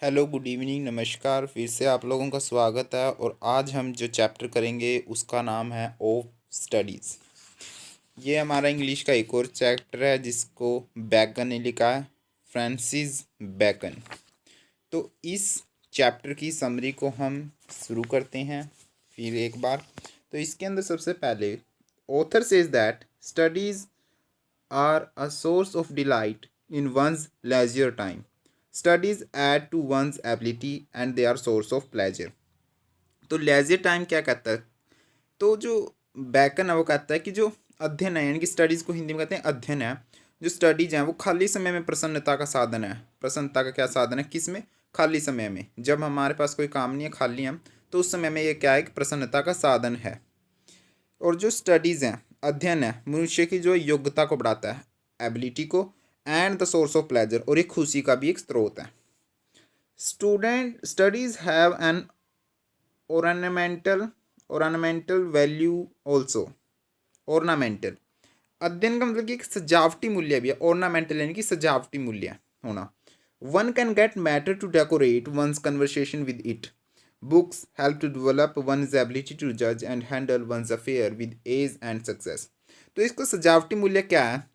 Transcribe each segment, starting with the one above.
Hello, good evening, नमस्कार। फिर से आप लोगों का स्वागत है। और आज हम जो चैप्टर करेंगे उसका नाम है ऑफ स्टडीज़। ये हमारा इंग्लिश का एक और चैप्टर है जिसको बैकन ने लिखा है, फ्रांसिस बैकन। तो इस चैप्टर की समरी को हम शुरू करते हैं फिर एक बार। तो इसके अंदर सबसे पहले author says that studies are a source of delight in one's leisure time. Studies add to one's ability and they are source of pleasure. तो लेजर टाइम क्या कहता है? तो जो बैकन है वो कहता है कि जो अध्ययन है, यानी कि स्टडीज़ को हिंदी में कहते हैं अध्ययन है, जो स्टडीज हैं वो खाली समय में प्रसन्नता का साधन है। प्रसन्नता का क्या साधन है? किस में? खाली समय में। जब हमारे पास कोई काम नहीं है, खाली हम, तो उस समय में ये क्या है? प्रसन्नता का साधन है। और जो स्टडीज़ हैं, अध्ययन है, मनुष्य की जो योग्यता को बढ़ाता है, एबिलिटी को, and the source of pleasure, और एक खुशी का भी एक स्रोत है। Student studies have an ornamental value also. Ornamental अध्ययन का मतलब कि एक सजावटी मूल्य भी है। ऑर्नामेंटल यानी कि सजावटी मूल्य होना। One can get matter to decorate one's conversation with it. Books help to develop one's ability to जज and handle one's affair with ease and success. तो इसको सजावटी मूल्य क्या है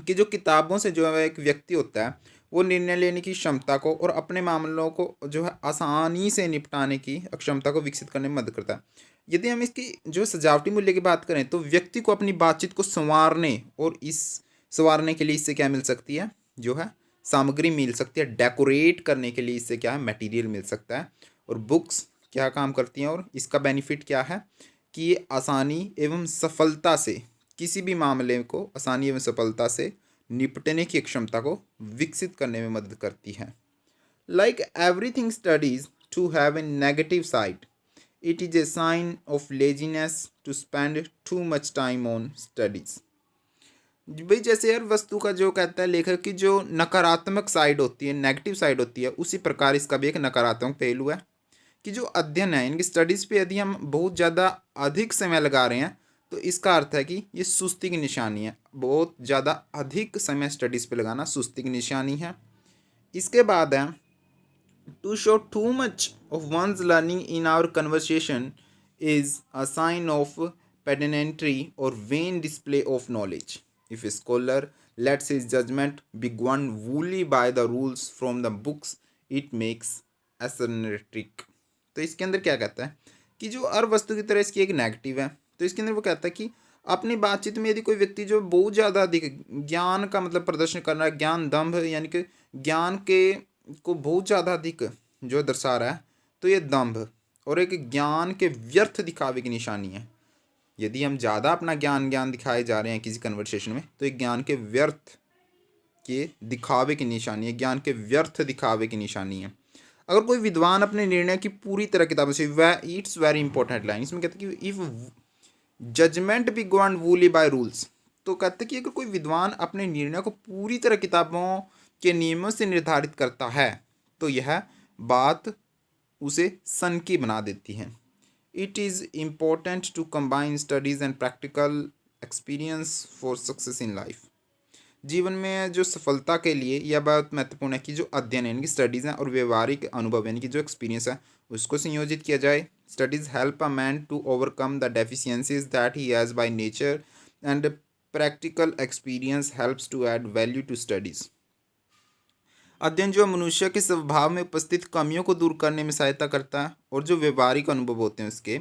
कि जो किताबों से जो है एक व्यक्ति होता है वो निर्णय लेने की क्षमता को और अपने मामलों को जो है आसानी से निपटाने की क्षमता को विकसित करने में मदद करता है। यदि हम इसकी जो सजावटी मूल्य की बात करें तो व्यक्ति को अपनी बातचीत को संवारने और इस संवारने के लिए इससे क्या मिल सकती है? जो है सामग्री मिल सकती है। डेकोरेट करने के लिए इससे क्या है? मटेरियल मिल सकता है। और बुक्स क्या काम करती हैं और इसका बेनिफिट क्या है कि ये आसानी एवं सफलता से किसी भी मामले को आसानी एवं सफलता से निपटने की क्षमता को विकसित करने में मदद करती है। Like everything studies to have a negative side, it is a sign of laziness to spend too much time on studies. भाई जैसे हर वस्तु का जो कहता है लेखक की जो नकारात्मक साइड होती है, नेगेटिव साइड होती है, उसी प्रकार इसका भी एक नकारात्मक पहलू है कि जो अध्ययन है, इनकी स्टडीज़ पे यदि हम बहुत ज़्यादा अधिक समय लगा रहे हैं तो इसका अर्थ है कि ये सुस्ती की निशानी है। बहुत ज़्यादा अधिक समय स्टडीज़ पे लगाना सुस्ती की निशानी है। इसके बाद है to show too much of one's learning in our conversation is a sign of pedantry or vain display of knowledge. If a scholar lets his judgment be governed wholly by the rules from the books, it makes asymmetric. तो इसके अंदर क्या कहता है कि जो हर वस्तु की तरह इसकी एक नेगेटिव है। तो इसके अंदर वो कहता है कि अपनी बातचीत में यदि कोई व्यक्ति जो बहुत ज़्यादा अधिक ज्ञान का मतलब प्रदर्शन कर रहा है, ज्ञान दंभ यानी कि ज्ञान के को बहुत ज़्यादा अधिक जो दर्शा रहा है, तो ये दंभ और एक ज्ञान के व्यर्थ दिखावे की निशानी है। यदि हम ज़्यादा अपना ज्ञान दिखाए जा रहे हैं किसी कन्वर्सेशन में, तो एक ज्ञान के व्यर्थ के दिखावे की निशानी है, ज्ञान के व्यर्थ दिखावे की निशानी है। अगर कोई विद्वान अपने निर्णय की पूरी तरह किताबों से, इट्स वेरी इंपॉर्टेंट लाइन, इसमें कहते हैं कि if judgement be govern wholly by rules, तो कहते हैं कि अगर कोई विद्वान अपने निर्णय को पूरी तरह किताबों के नियमों से निर्धारित करता है तो यह बात उसे सनकी बना देती है। It is important to combine studies and practical experience for success in life. जीवन में जो सफलता के लिए यह बात महत्वपूर्ण है कि जो अध्ययन है, यानी कि स्टडीज़ हैं, और व्यवहारिक अनुभव यानी कि जो एक्सपीरियंस है उसको संयोजित किया जाए। Studies help a man to overcome the deficiencies that he has by nature and practical experience helps to add value to studies. अध्ययन जो मनुष्य के स्वभाव में उपस्थित कमियों को दूर करने में सहायता करता है, और जो व्यवहारिक अनुभव होते हैं उसके,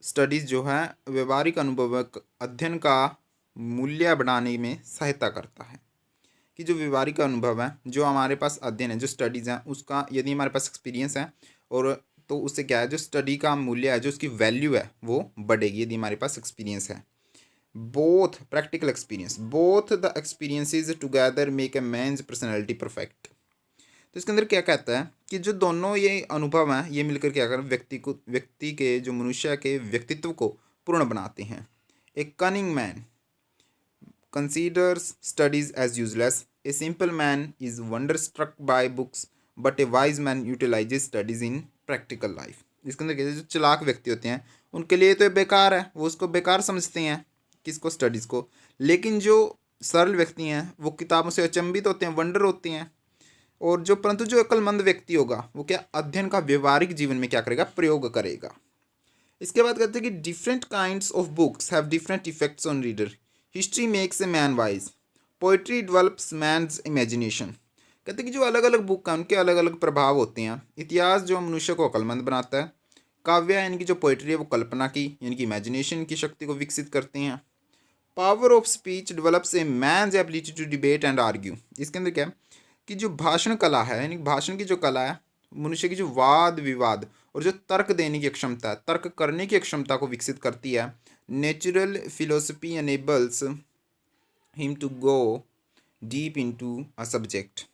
स्टडीज़ जो है व्यवहारिक अनुभव अध्ययन का मूल्य बढ़ाने में सहायता करता है। कि जो व्यवहारिक अनुभव है, जो हमारे पास अध्ययन है, जो स्टडीज़ हैं, उसका यदि हमारे पास एक्सपीरियंस है और तो उससे क्या है, जो स्टडी का मूल्य है, जो उसकी वैल्यू है वो बढ़ेगी यदि हमारे पास एक्सपीरियंस है। Both practical experience, both the experiences together make a man's personality perfect. तो इसके अंदर क्या कहता है कि जो दोनों ये अनुभव हैं ये मिलकर क्या करें, व्यक्ति के जो मनुष्य के व्यक्तित्व को पूर्ण बनाते हैं। एक cunning man considers studies as useless. A simple man is wonderstruck by books, but a wise man utilizes studies in practical life. इसके अंदर कहते हैं जो चालाक व्यक्ति होते हैं उनके लिए तो ये बेकार है, वो उसको बेकार समझते हैं, किसको? स्टडीज़ को। लेकिन जो सरल व्यक्ति हैं वो किताबों से अचंभित होते हैं, वंडर होते हैं, और जो परंतु जो अक्लमंद व्यक्ति होगा वो क्या अध्ययन का व्यवहारिक जीवन में क्या करेगा, प्रयोग करेगा। इसके बाद कहते हैं कि different kinds of books have different effects on reader. History makes a man wise, poetry develops man's imagination. कहते हैं कि जो अलग अलग बुक हैं उनके अलग अलग प्रभाव होते हैं। इतिहास जो मनुष्य को अक्लमंद बनाता है, काव्य यानी कि जो पोइट्री है वो कल्पना की यानी कि इमेजिनेशन की शक्ति को विकसित करते हैं। Power of speech develops a man's ability to debate and argue. इसके अंदर क्या है कि जो भाषण कला है यानी भाषण की जो कला है, मनुष्य की जो वाद विवाद और जो तर्क देने की क्षमता है, तर्क करने की क्षमता को विकसित करती है। Natural philosophy enables him to go deep into a subject.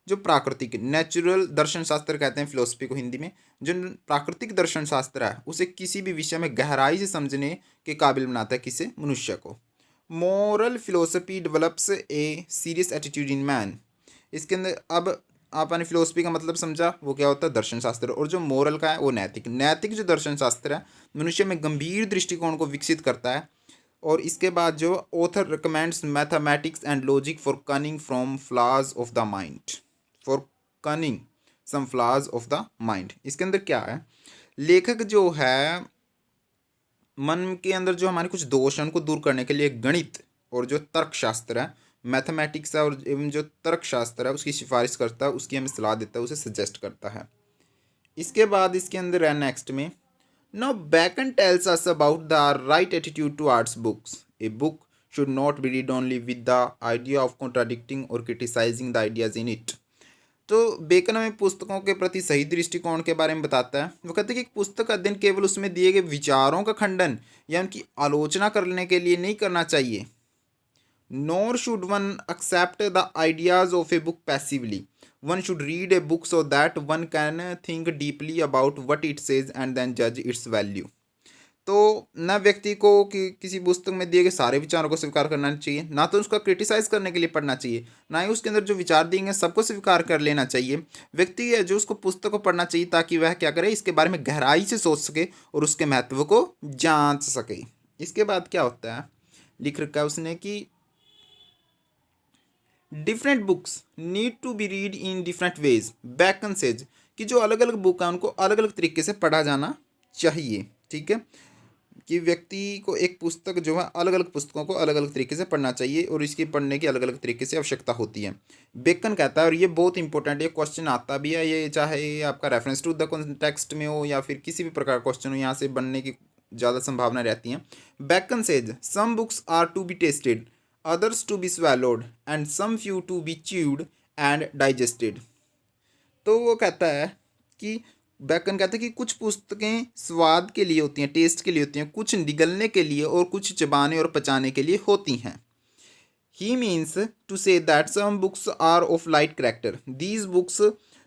जो प्राकृतिक नेचुरल दर्शन शास्त्र कहते हैं फिलोसफी को हिंदी में, जो प्राकृतिक दर्शन शास्त्र है उसे किसी भी विषय में गहराई से समझने के काबिल बनाता है किसे, मनुष्य को। Moral philosophy develops a serious attitude in man. इसके अंदर अब आपने फिलोसफी का मतलब समझा, वो क्या होता है, दर्शन शास्त्र। और जो मोरल का है वो नैतिक। नैतिक जो दर्शन शास्त्र है मनुष्य में गंभीर दृष्टिकोण को विकसित करता है। और इसके बाद जो author recommends mathematics and logic for cunning from flaws of the mind, for cunning some flaws of the mind. इसके अंदर क्या है, लेखक जो है मन के अंदर जो हमारे कुछ दोष हैं उनको दूर करने के लिए गणित और जो तर्कशास्त्र है, मैथमेटिक्स है और एवं जो तर्कशास्त्र है उसकी सिफारिश करता है, उसकी हमें सलाह देता है, उसे सजेस्ट करता है। इसके बाद इसके अंदर है नेक्स्ट में, now Bacon tells us about the right attitude towards books. A book should not be read only with the idea of contradicting और criticising the ideas in it. तो बेकन हमें पुस्तकों के प्रति सही दृष्टिकोण के बारे में बताता है। वो कहते हैं कि एक पुस्तक का अध्ययन केवल उसमें दिए गए विचारों का खंडन या उनकी आलोचना करने के लिए नहीं करना चाहिए। Nor should one accept the ideas of a book passively. One should read a book so that one can think deeply about what it says and then जज इट्स वैल्यू। तो न व्यक्ति को किसी पुस्तक में दिए गए सारे विचारों को स्वीकार करना चाहिए, ना तो उसका क्रिटिसाइज करने के लिए पढ़ना चाहिए, ना ही उसके अंदर जो विचार दिए गए सबको स्वीकार कर लेना चाहिए। व्यक्ति है जो उसको पुस्तक को पढ़ना चाहिए ताकि वह क्या करे, इसके बारे में गहराई से सोच सके और उसके महत्व को जांच सके। इसके बाद क्या होता है, लिख रखा है उसने कि different books need to be read in different ways. Bacon says कि जो अलग अलग बुक है उनको अलग अलग तरीके से पढ़ा जाना चाहिए। ठीक है, कि व्यक्ति को एक पुस्तक जो है अलग अलग पुस्तकों को अलग अलग तरीके से पढ़ना चाहिए और इसकी पढ़ने की अलग अलग तरीके से आवश्यकता होती है। बेकन कहता है, और ये बहुत इंपॉर्टेंट, ये क्वेश्चन आता भी है, ये चाहे आपका रेफरेंस टू द कॉन्टेक्स्ट में हो या फिर किसी भी प्रकार का क्वेश्चन हो, यहाँ से बनने की ज़्यादा संभावना रहती है। Bacon says some books are to be tasted, others to be swallowed and some few to be chewed and digested. तो वो कहता है कि बैकन कहता है कि कुछ पुस्तकें स्वाद के लिए होती हैं, टेस्ट के लिए होती हैं, कुछ निगलने के लिए और कुछ चबाने और पचाने के लिए होती हैं। He means to say that some books are of light character, these books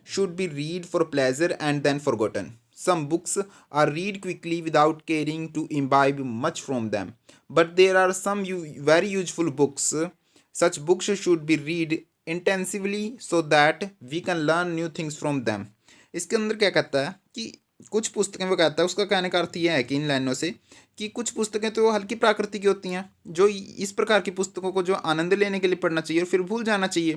should be read for pleasure and then forgotten. Some books are read quickly without caring to imbibe much from them, but there are some very useful books. Such books should be read intensively so that we can learn new things from them. इसके अंदर क्या कहता है कि कुछ पुस्तकें, वो कहता है उसका कहने का अर्थ यह है कि इन लाइनों से कि कुछ पुस्तकें तो हल्की प्रकृति की होती हैं, जो इस प्रकार की पुस्तकों को जो आनंद लेने के लिए पढ़ना चाहिए और फिर भूल जाना चाहिए।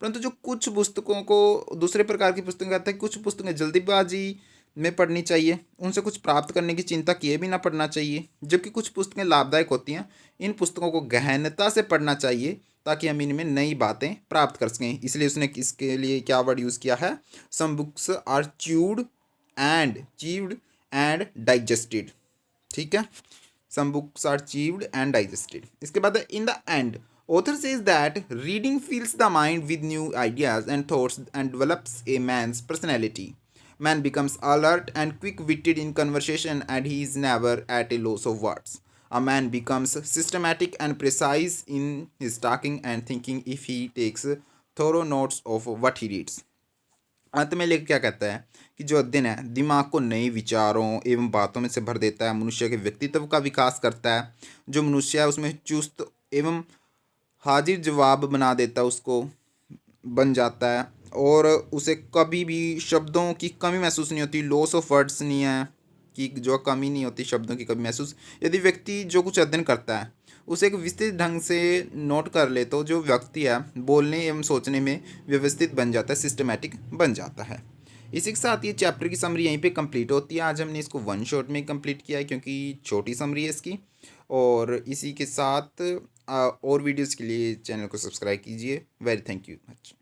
परंतु जो कुछ पुस्तकों को दूसरे प्रकार की पुस्तकें, कहता है कुछ पुस्तकें जल्दीबाजी में पढ़नी चाहिए, उनसे कुछ प्राप्त करने की चिंता किए भी ना पढ़ना चाहिए, जबकि कुछ पुस्तकें लाभदायक होती हैं। इन पुस्तकों को गहनता से पढ़ना चाहिए ताकि हम इनमें नई बातें प्राप्त कर सकें। इसलिए उसने इसके लिए क्या वर्ड यूज़ किया है, some books are chewed and digested. ठीक है, some books are chewed and digested. इसके बाद in the end author says that reading fills the mind with new ideas and thoughts and develops a man's personality. Man becomes alert and quick-witted in conversation and he is never at a loss of words. A man becomes systematic and precise in his talking and thinking if he takes thorough notes of what he reads. अंत में लेकर क्या कहता है कि जो अध्ययन है दिमाग को नए विचारों एवं बातों में से भर देता है, मनुष्य के व्यक्तित्व का विकास करता है। जो मनुष्य है उसमें चुस्त एवं हाजिर जवाब बना देता है, उसको बन जाता है और उसे कभी भी शब्दों की कमी महसूस नहीं होती, लॉस ऑफ वर्ड्स नहीं है कि जो कमी नहीं होती शब्दों की कभी महसूस। यदि व्यक्ति जो कुछ अध्ययन करता है उसे एक विस्तृत ढंग से नोट कर ले तो जो व्यक्ति है बोलने एवं सोचने में व्यवस्थित बन जाता है, सिस्टमेटिक बन जाता है। इसी के साथ ये चैप्टर की समरी यहीं पे कंप्लीट होती है। आज हमने इसको वन शॉट में कंप्लीट किया है क्योंकि छोटी समरी है इसकी। और इसी के साथ और वीडियोस के लिए चैनल को सब्सक्राइब कीजिए। Very thank you much.